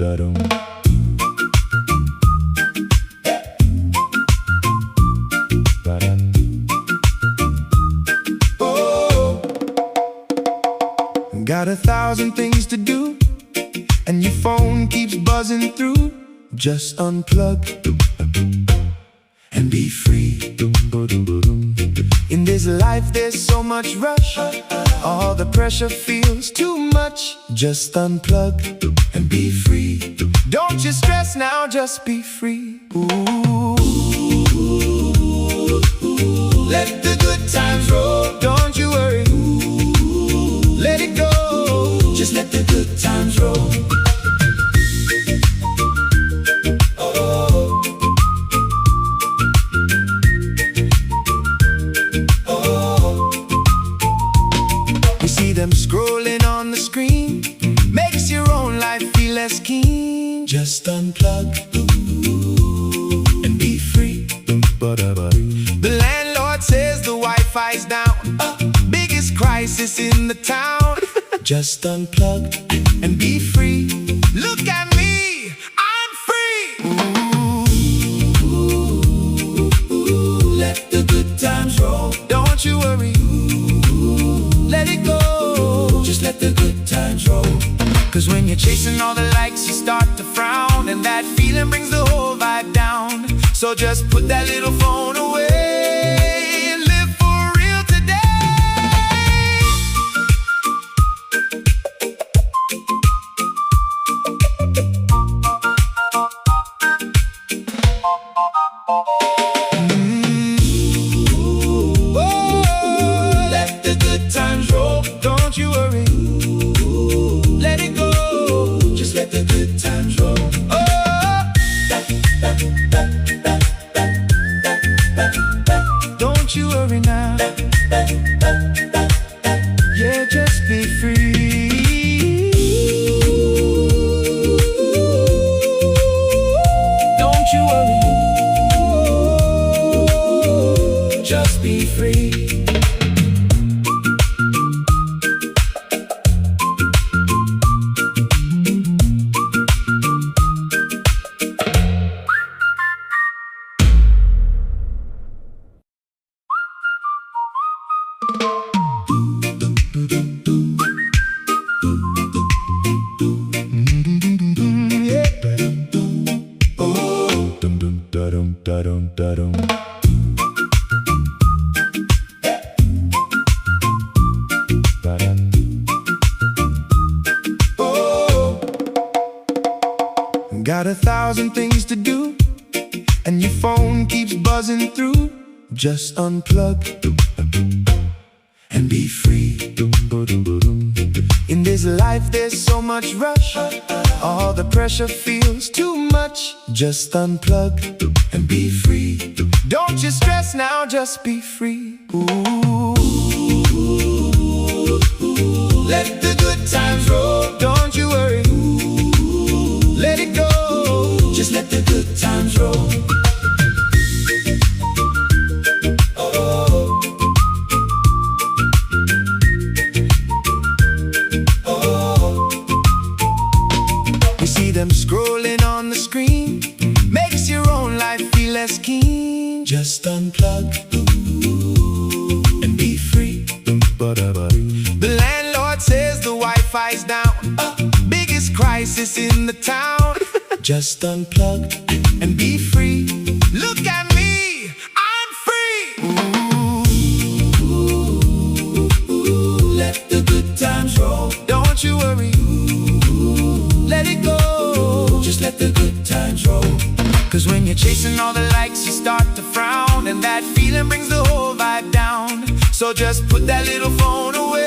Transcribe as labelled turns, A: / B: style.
A: Oh, got 1,000 things to do, and your phone keeps buzzing through. Just unplug and be free. In this life there's so much rush, all the pressure feels too much. Just unplug and be free. Don't you stress now, just be free. Ooh. Let the good times roll, don't you worry. Let it go, just let the good times roll. Them scrolling on the screen makes your own life feel less keen. Just unplug and be free. The landlord says the Wi-Fi's down, biggest crisis in the town. Just unplug and be free. Look at me, I'm free. Ooh, let the good times roll, don't you worry. Let it go, just let the good times roll. Cause when you're chasing all the likes, you start to frown, and that feeling brings the whole vibe down. So just put that little phone away and live for real Let the good times roll, don't you worry. Let it go, just let the good times roll. Don't you worry now. Yeah, just be free. Don't you worry. Just be free. Got 1,000 things to do, and your phone keeps buzzing through. Just unplug and be free. In this life there's so much rush, all the pressure feels too much. Just unplug and be free. Don't you stress now, just be free. Ooh. Let the good times roll, don't you worry. Let it go, just let the good times roll. You see them scrolling on the screen makes your own life feel less keen. Just unplug and be free. The landlord says the Wi-Fi's down, biggest crisis in the town. Just unplug and be free. Look at me, I'm free. Ooh, let the good times roll, don't you worry. Let it go, just let the good times roll. Cause when you're chasing all the likes, you start to frown, and that feeling brings the whole vibe down. So just put that little phone away